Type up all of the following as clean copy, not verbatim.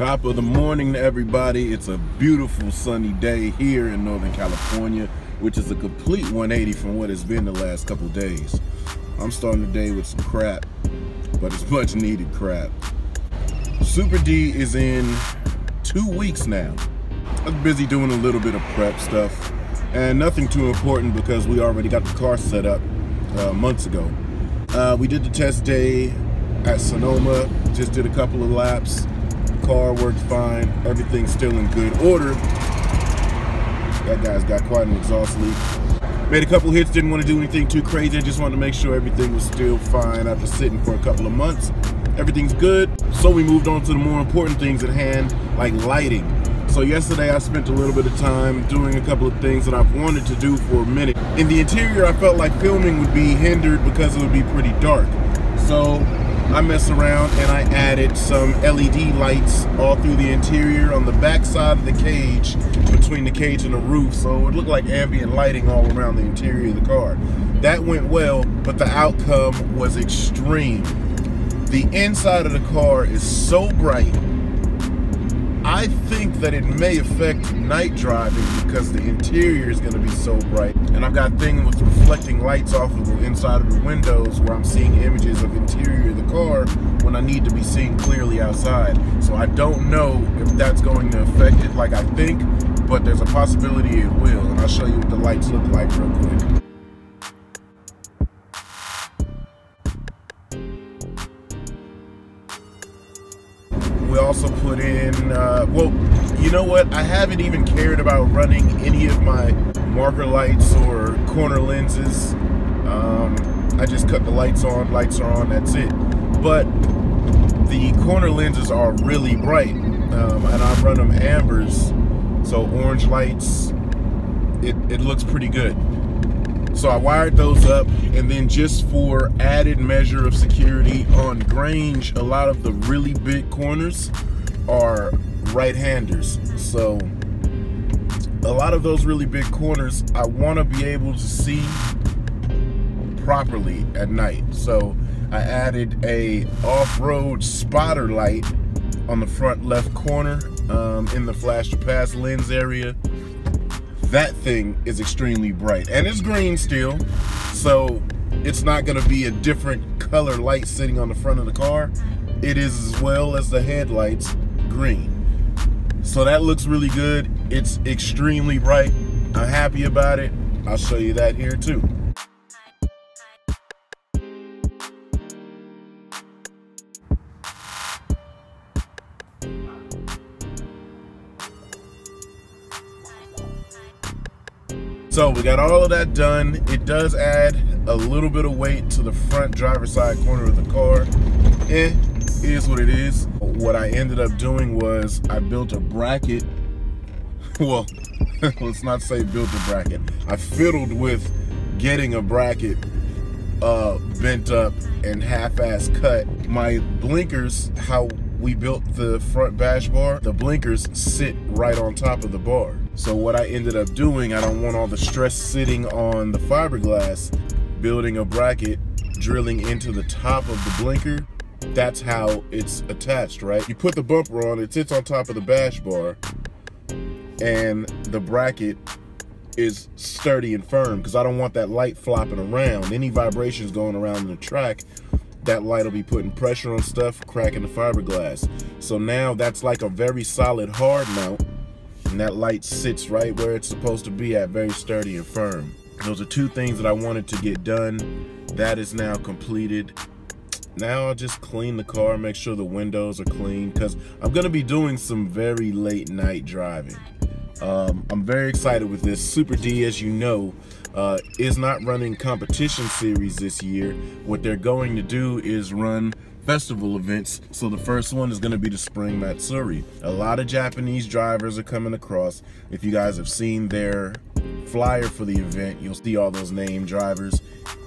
Top of the morning to everybody. It's a beautiful sunny day here in Northern California, which is a complete 180 from what it's been the last couple days. I'm starting the day with some crap, but it's much needed crap. Super D is in 2 weeks now. I'm busy doing a little bit of prep stuff and nothing too important because we already got the car set up months ago. We did the test day at Sonoma, just did a couple of laps. Car worked fine, everything's still in good order. That guy's got quite an exhaust leak. Made a couple hits, didn't want to do anything too crazy. I just wanted to make sure everything was still fine after sitting for a couple of months. Everything's good, so we moved on to the more important things at hand, like lighting. So yesterday I spent a little bit of time doing a couple of things that I've wanted to do for a minute. In the interior, I felt like filming would be hindered because it would be pretty dark. So I messed around and I added some LED lights all through the interior on the back side of the cage, between the cage and the roof, so it would look like ambient lighting all around the interior of the car. That went well, but the outcome was extreme. The inside of the car is so bright, I think that it may affect night driving because the interior is going to be so bright. And I've got things with reflecting lights off of the inside of the windows where I'm seeing images of interior of the car when I need to be seen clearly outside. So I don't know if that's going to affect it like I think, but there's a possibility it will. And I'll show you what the lights look like real quick. We also put in, well, you know what? I haven't even cared about running any of my marker lights or corner lenses. I just cut the lights are on, that's it. But the corner lenses are really bright, and I run them ambers, so orange lights, it looks pretty good. So I wired those up, and then just for added measure of security on Grange, a lot of the really big corners are right-handers. So a lot of those really big corners, I want to be able to see properly at night. So I added a off-road spotter light on the front left corner in the flash to pass lens area. That thing is extremely bright, and it's green still, so it's not going to be a different color light sitting on the front of the car. It is, as well as the headlights, green. So that looks really good. It's extremely bright. I'm happy about it. I'll show you that here too. So we got all of that done. It does add a little bit of weight to the front driver's side corner of the car. It is what it is. What I ended up doing was I built a bracket. Well, let's not say built a bracket. I fiddled with getting a bracket bent up and half-ass cut. My blinkers, how we built the front bash bar, the blinkers sit right on top of the bar. So what I ended up doing, I don't want all the stress sitting on the fiberglass, building a bracket, drilling into the top of the blinker. That's how it's attached, right? You put the bumper on, it sits on top of the bash bar, and the bracket is sturdy and firm because I don't want that light flopping around. Any vibrations going around in the track, that light will be putting pressure on stuff, cracking the fiberglass. So now that's like a very solid hard mount, and that light sits right where it's supposed to be at, very sturdy and firm. Those are two things that I wanted to get done. That is now completed. Now I'll just clean the car, make sure the windows are clean, because I'm going to be doing some very late night driving. I'm very excited with this. Super D, as you know, is not running competition series this year. What they're going to do is run festival events. So the first one is going to be the Spring Matsuri. A lot of Japanese drivers are coming across. If you guys have seen their flyer for the event, you'll see all those named drivers,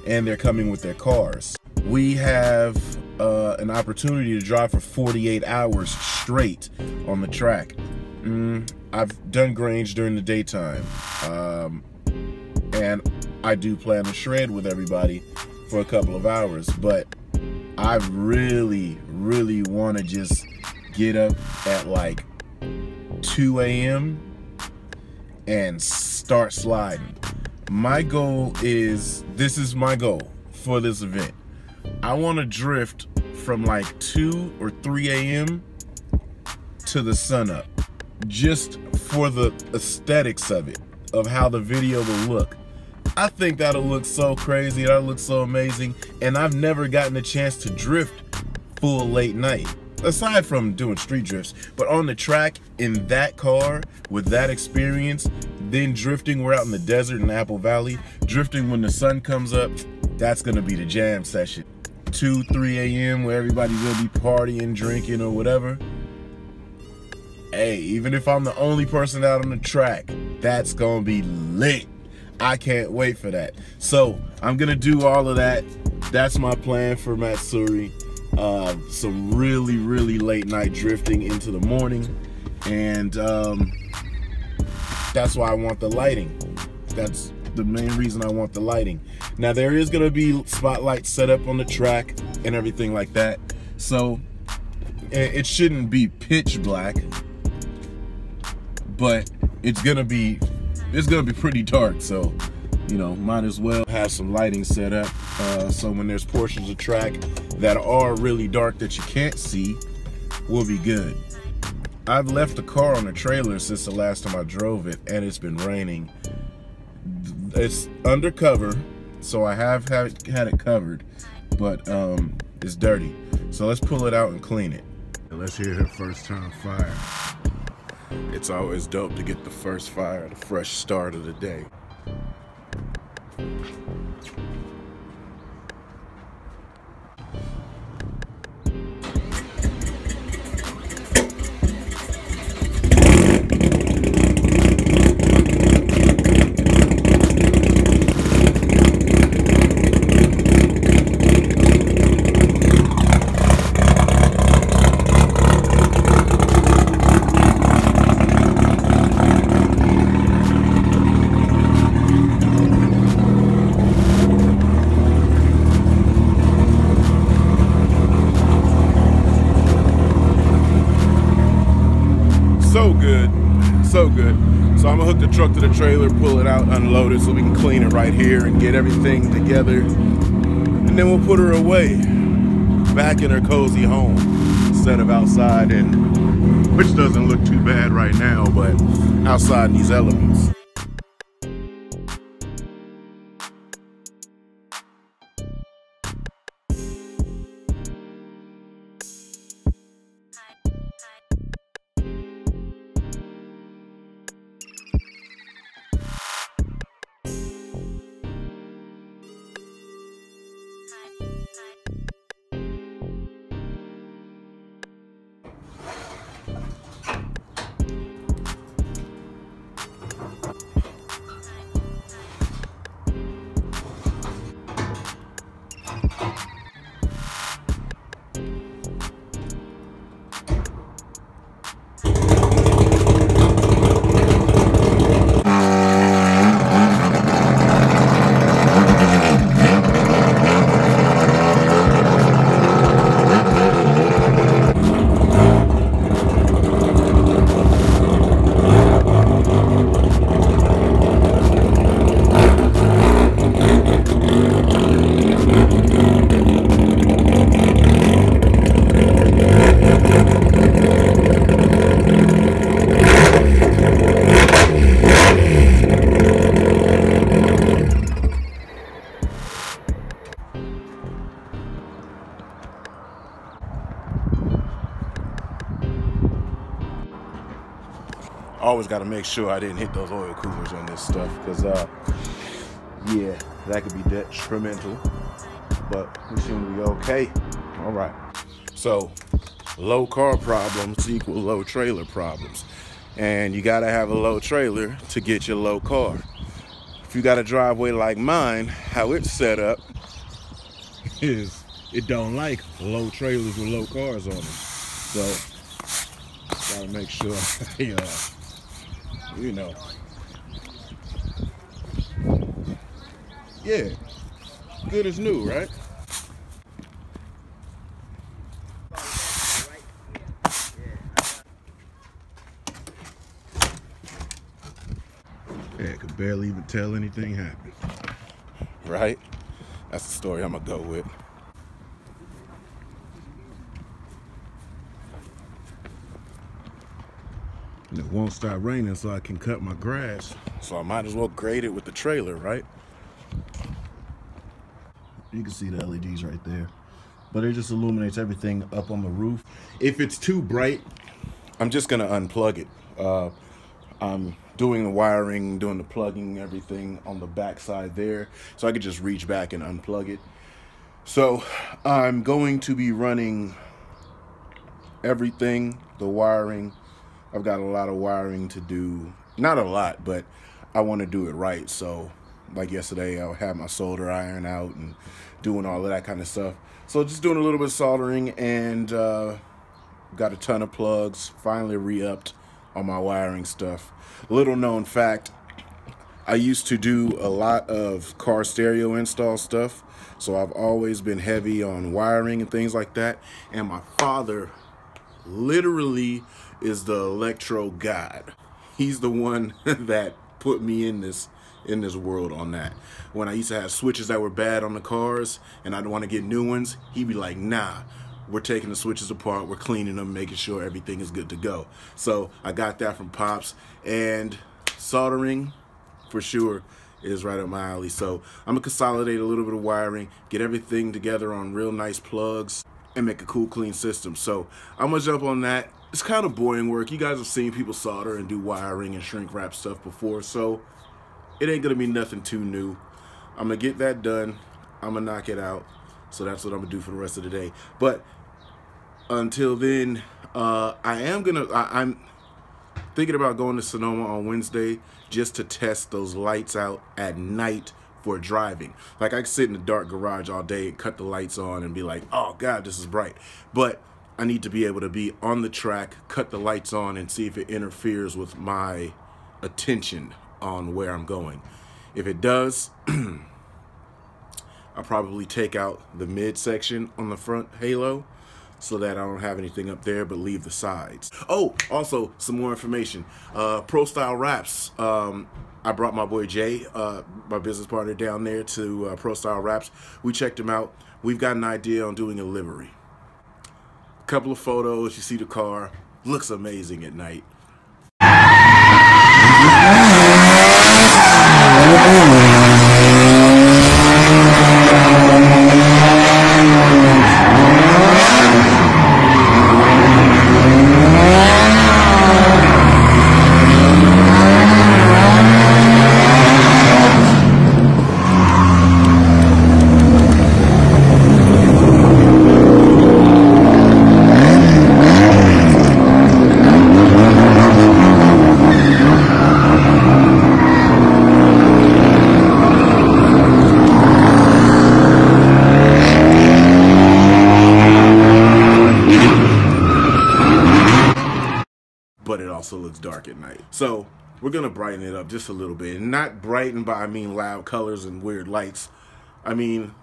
and they're coming with their cars. We have an opportunity to drive for 48 hours straight on the track. I've done Grange during the daytime, and I do plan to shred with everybody for a couple of hours, but I really want to just get up at like 2 a.m. and start sliding. My goal is, this is my goal for this event. I want to drift from like 2 or 3 a.m. to the sun up, just for the aesthetics of it, of how the video will look. I think that'll look so crazy, that'll look so amazing, and I've never gotten a chance to drift full late night, aside from doing street drifts, but on the track in that car with that experience, then drifting, we're out in the desert in Apple Valley, drifting when the sun comes up, that's gonna be the jam session. 2, 3 a.m. where everybody's gonna be partying, drinking, or whatever. Hey, even if I'm the only person out on the track, that's gonna be lit. I can't wait for that. So I'm gonna do all of that. That's my plan for Matsuri. Some really, really late night drifting into the morning, and that's why I want the lighting. That's the main reason I want the lighting. Now there is gonna be spotlights set up on the track and everything like that, so it shouldn't be pitch black, but it's gonna be pretty dark, so you know, might as well have some lighting set up, so when there's portions of track that are really dark that you can't see, we'll be good. I've left the car on the trailer since the last time I drove it, and it's been raining. It's undercover, so I have had it covered, but it's dirty. So let's pull it out and clean it. Let's hear her first time fire. It's always dope to get the first fire, the fresh start of the day. So good. So I'm gonna hook the truck to the trailer, pull it out, unload it so we can clean it right here and get everything together, and then we'll put her away back in her cozy home instead of outside, and which doesn't look too bad right now, but outside in these elements. Always got to make sure I didn't hit those oil coolers on this stuff, because yeah, that could be detrimental, but we seem to be okay. All right, so low car problems equal low trailer problems, and you got to have a low trailer to get your low car. If you got a driveway like mine, how it's set up is it don't like low trailers with low cars on them, so gotta make sure you know, yeah, good as new, right? Yeah, I could barely even tell anything happened. Right? That's the story I'm gonna go with. And it won't stop raining so I can cut my grass. So I might as well grade it with the trailer, right? You can see the LEDs right there. But it just illuminates everything up on the roof. If it's too bright, I'm just gonna unplug it. I'm doing the wiring, doing the plugging, everything on the back side there. So I could just reach back and unplug it. So I'm going to be running everything, the wiring. I've got a lot of wiring to do. Not a lot, but I want to do it right. So like yesterday, I had my solder iron out and doing all of that kind of stuff. So just doing a little bit of soldering and got a ton of plugs, finally re-upped on my wiring stuff. Little known fact, I used to do a lot of car stereo install stuff, so I've always been heavy on wiring and things like that. And my father literally is the electro god. He's the one that put me in this world on that. When I used to have switches that were bad on the cars and I'd want to get new ones, he'd be like, nah, we're taking the switches apart, we're cleaning them, making sure everything is good to go. So I got that from Pops. And soldering, for sure, is right up my alley. So I'm gonna consolidate a little bit of wiring, get everything together on real nice plugs, and make a cool, clean system. So I'm gonna jump on that. It's kind of boring work. You guys have seen people solder and do wiring and shrink wrap stuff before, so it ain't gonna be nothing too new. I'm gonna get that done. I'm gonna knock it out. So that's what I'm gonna do for the rest of the day. But until then, I'm thinking about going to Sonoma on Wednesday just to test those lights out at night for driving. Like, I can sit in the dark garage all day and cut the lights on and be like, oh God, this is bright. But I need to be able to be on the track, cut the lights on, and see if it interferes with my attention on where I'm going. If it does, I'll probably take out the midsection on the front halo so that I don't have anything up there but leave the sides. Oh, also some more information. Pro Style Wraps. I brought my boy Jay, my business partner, down there to Pro Style Wraps. We checked him out. We've got an idea on doing a livery. A couple of photos, you see the car. Looks amazing at night. But it also looks dark at night. So we're gonna brighten it up just a little bit. And not brighten by, I mean loud colors and weird lights. I mean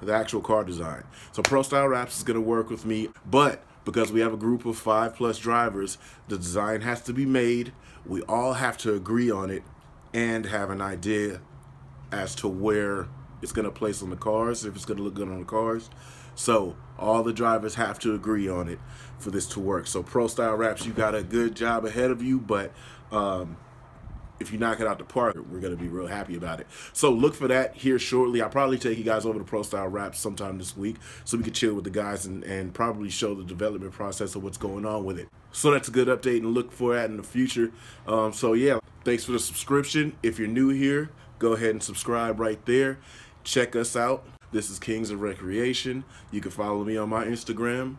the actual car design. So Pro Style Wraps is gonna work with me, but because we have a group of 5+ drivers, the design has to be made. We all have to agree on it and have an idea as to where it's gonna place on the cars, if it's gonna look good on the cars. So all the drivers have to agree on it for this to work. So Pro Style Wraps, you got a good job ahead of you, but if you knock it out the park, we're gonna be real happy about it. So look for that here shortly. I'll probably take you guys over to Pro Style Wraps sometime this week so we can chill with the guys and probably show the development process of what's going on with it. So that's a good update and look for that in the future. So yeah, thanks for the subscription. If you're new here, go ahead and subscribe right there. Check us out. This is Kings of Recreation. You can follow me on my Instagram,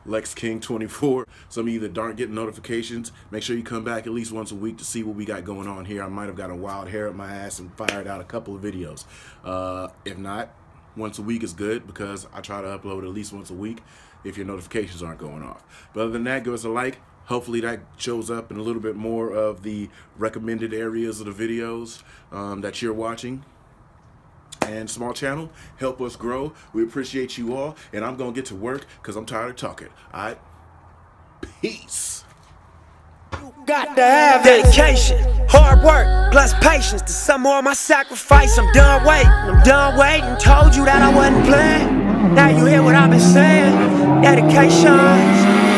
LexKing24. Some of you that aren't getting notifications, make sure you come back at least once a week to see what we got going on here. I might have got a wild hair up my ass and fired out a couple of videos. If not, once a week is good because I try to upload at least once a week if your notifications aren't going off. But other than that, give us a like. Hopefully that shows up in a little bit more of the recommended areas of the videos that you're watching. And small channel, help us grow. We appreciate you all, and I'm gonna get to work because I'm tired of talking. All right, peace. You got to have dedication. Hard work plus patience to some more of my sacrifice. I'm done waiting. Told you that I wasn't playing. Now you hear what I've been saying. Dedication.